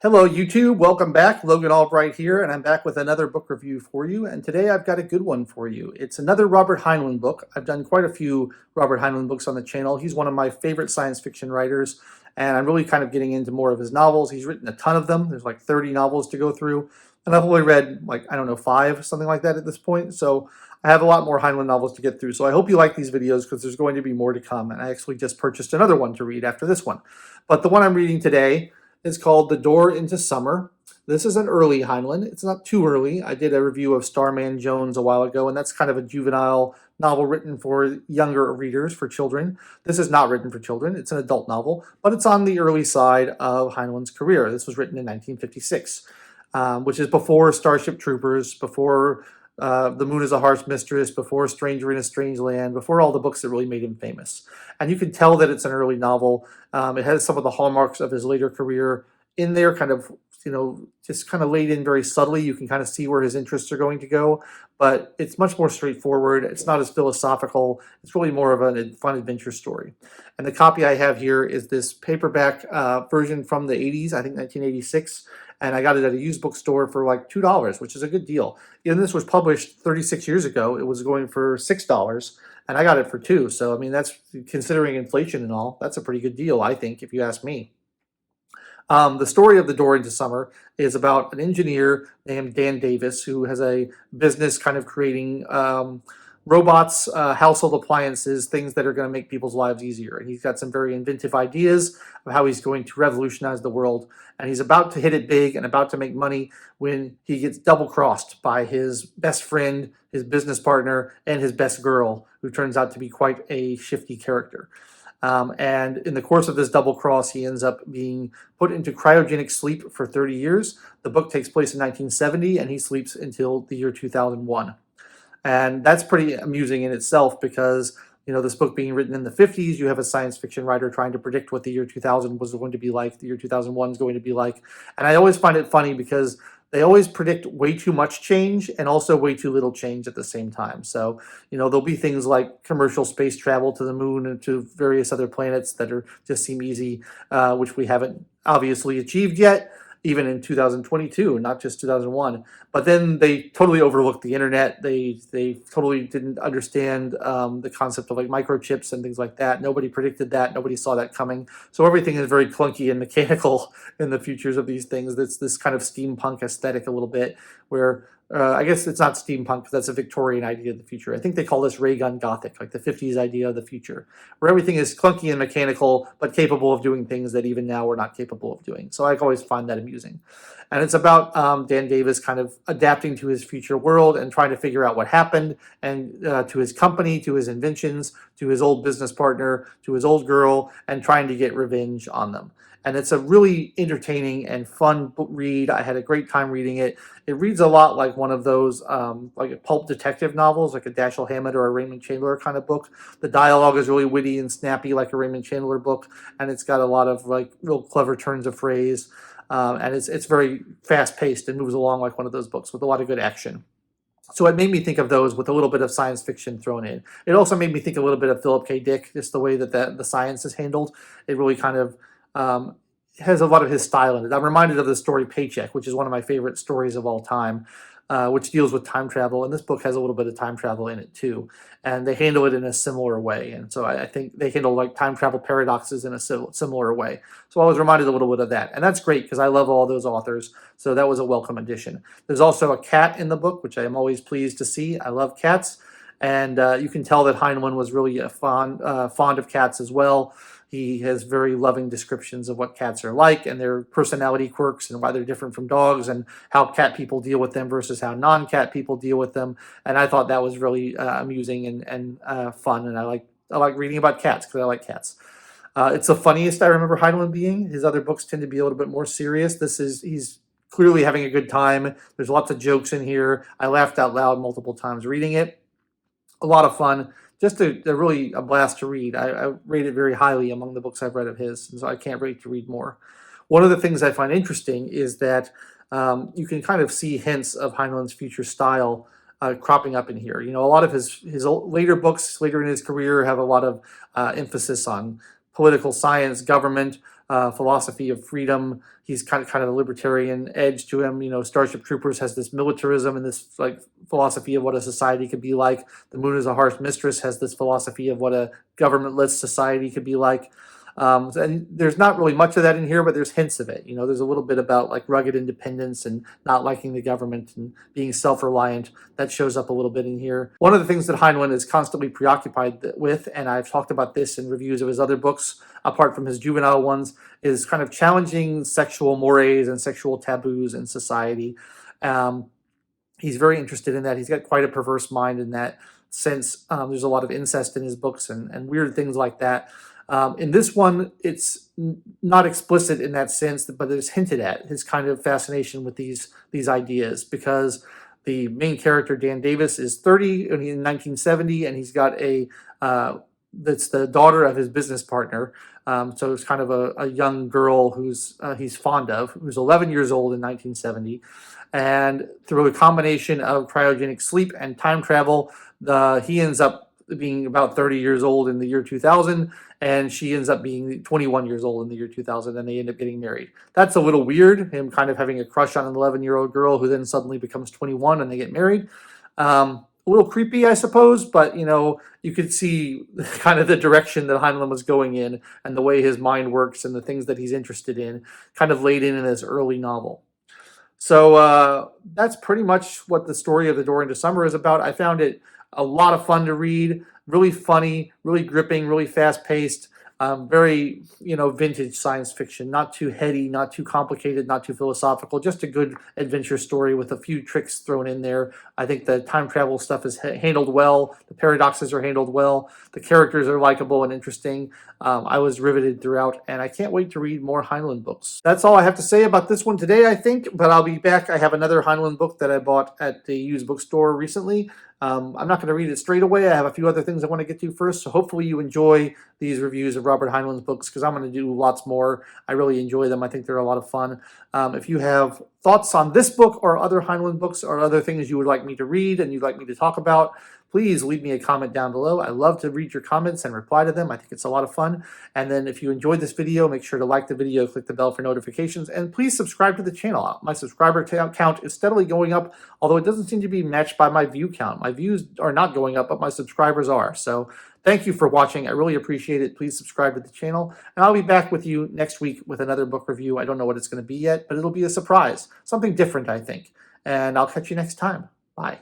Hello, YouTube. Welcome back. Logan Albright here, and I'm back with another book review for you. And today I've got a good one for you. It's another Robert Heinlein book. I've done quite a few Robert Heinlein books on the channel. He's one of my favorite science fiction writers, and I'm really kind of getting into more of his novels. He's written a ton of them. There's like 30 novels to go through, and I've only read like, I don't know, 5, something like that at this point. So I have a lot more Heinlein novels to get through. So I hope you like these videos because there's going to be more to come. And I actually just purchased another one to read after this one. But the one I'm reading today is called The Door into Summer. This is an early Heinlein. It's not too early. I did a review of Starman Jones a while ago, and that's kind of a juvenile novel written for younger readers, for children. This is not written for children. It's an adult novel, but it's on the early side of Heinlein's career. This was written in 1956, which is before Starship Troopers, before The Moon is a Harsh Mistress, before Stranger in a Strange Land, before all the books that really made him famous. And you can tell that it's an early novel. It has some of the hallmarks of his later career in there, kind of, just kind of laid in very subtly. You can kind of see where his interests are going to go, but it's much more straightforward. It's not as philosophical. It's really more of a fun adventure story. And the copy I have here is this paperback version from the 80s, I think 1986. And I got it at a used bookstore for like $2, which is a good deal. And this was published 36 years ago. It was going for $6, and I got it for $2. So, I mean, that's, considering inflation and all, that's a pretty good deal, I think, if you ask me. The story of The Door into Summer is about an engineer named Dan Davis who has a business kind of creating robots, household appliances, things that are going to make people's lives easier. And he's got some very inventive ideas of how he's going to revolutionize the world. And he's about to hit it big and about to make money when he gets double-crossed by his best friend, his business partner, and his best girl, who turns out to be quite a shifty character. And in the course of this double cross, he ends up being put into cryogenic sleep for 30 years. The book takes place in 1970, and he sleeps until the year 2001. And that's pretty amusing in itself because, this book being written in the 50s, you have a science fiction writer trying to predict what the year 2000 was going to be like, the year 2001 is going to be like. And I always find it funny because they always predict way too much change and also way too little change at the same time. So, there'll be things like commercial space travel to the moon and to various other planets that just seem easy, which we haven't obviously achieved yet, even in 2022, not just 2001. But then they totally overlooked the internet. They totally didn't understand the concept of like microchips and things like that. Nobody predicted that. Nobody saw that coming. So everything is very clunky and mechanical in the futures of these things. It's this kind of steampunk aesthetic a little bit where I guess it's not steampunk because that's a Victorian idea of the future. I think they call this ray gun Gothic, like the 50s idea of the future, where everything is clunky and mechanical, but capable of doing things that even now we're not capable of doing. So I always find that amusing. And it's about Dan Davis kind of adapting to his future world and trying to figure out what happened, and to his company, to his inventions, to his old business partner, to his old girl, and trying to get revenge on them. And it's a really entertaining and fun read. I had a great time reading it. It reads a lot like one of those like a pulp detective novels, like a Dashiell Hammett or a Raymond Chandler kind of book. The dialogue is really witty and snappy like a Raymond Chandler book, and it's got a lot of like real clever turns of phrase. And it's very fast-paced and moves along like one of those books with a lot of good action. So it made me think of those with a little bit of science fiction thrown in. It also made me think a little bit of Philip K. Dick, just the way that the science is handled. It really kind of has a lot of his style in it. I'm reminded of the story Paycheck, which is one of my favorite stories of all time, which deals with time travel. And this book has a little bit of time travel in it too. And they handle it in a similar way. And so I think they handle like time travel paradoxes in a similar way. So I was reminded a little bit of that. And that's great because I love all those authors. So that was a welcome addition. There's also a cat in the book, which I am always pleased to see. I love cats. And you can tell that Heinlein was really fond of cats as well. He has very loving descriptions of what cats are like and their personality quirks and why they're different from dogs and how cat people deal with them versus how non-cat people deal with them. And I thought that was really amusing and fun. And I like reading about cats because I like cats. It's the funniest I remember Heinlein being. His other books tend to be a little bit more serious. He's clearly having a good time. There's lots of jokes in here. I laughed out loud multiple times reading it. A lot of fun. Just really a blast to read. I rate it very highly among the books I've read of his, and so I can't wait to read more. One of the things I find interesting is that you can kind of see hints of Heinlein's future style cropping up in here. A lot of his later books, later in his career, have a lot of emphasis on political science, government, philosophy of freedom. He's kind of a libertarian edge to him. Starship Troopers has this militarism and this like philosophy of what a society could be like. The Moon is a Harsh Mistress has this philosophy of what a government-less society could be like. And there's not really much of that in here, but there's hints of it. There's a little bit about like rugged independence and not liking the government and being self-reliant. That shows up a little bit in here. One of the things that Heinlein is constantly preoccupied with, and I've talked about this in reviews of his other books, apart from his juvenile ones, is kind of challenging sexual mores and sexual taboos in society. He's very interested in that. He's got quite a perverse mind in that sense. There's a lot of incest in his books and weird things like that. In this one, it's not explicit in that sense, but it's hinted at, his kind of fascination with these ideas, because the main character, Dan Davis, is 30 in 1970, and he's got that's the daughter of his business partner. So it's kind of a young girl who's he's fond of, who's 11 years old in 1970. And through a combination of cryogenic sleep and time travel, he ends up being about 30 years old in the year 2000, and she ends up being 21 years old in the year 2000, and they end up getting married. That's a little weird, him kind of having a crush on an 11-year-old girl who then suddenly becomes 21 and they get married. A little creepy, I suppose, but you could see kind of the direction that Heinlein was going in and the way his mind works and the things that he's interested in, kind of laid in his early novel. So that's pretty much what the story of The Door into Summer is about. I found it a lot of fun to read, really funny, really gripping, really fast-paced, very, vintage science fiction, not too heady, not too complicated, not too philosophical, just a good adventure story with a few tricks thrown in there. I think the time travel stuff is handled well. The paradoxes are handled well. The characters are likable and interesting. I was riveted throughout, and I can't wait to read more Heinlein books. That's all I have to say about this one today, I think, but I'll be back. I have another Heinlein book that I bought at the used bookstore recently. I'm not going to read it straight away. I have a few other things I want to get to first, so hopefully you enjoy these reviews of Robert Heinlein's books, because I'm going to do lots more. I really enjoy them. I think they're a lot of fun. If you have thoughts on this book or other Heinlein books or other things you would like me to read and you'd like me to talk about, please leave me a comment down below. I love to read your comments and reply to them. I think it's a lot of fun. And then if you enjoyed this video, make sure to like the video, click the bell for notifications, and please subscribe to the channel. My subscriber count is steadily going up, although it doesn't seem to be matched by my view count. My views are not going up, but my subscribers are. So thank you for watching. I really appreciate it. Please subscribe to the channel. And I'll be back with you next week with another book review. I don't know what it's going to be yet, but it'll be a surprise. Something different, I think. And I'll catch you next time. Bye.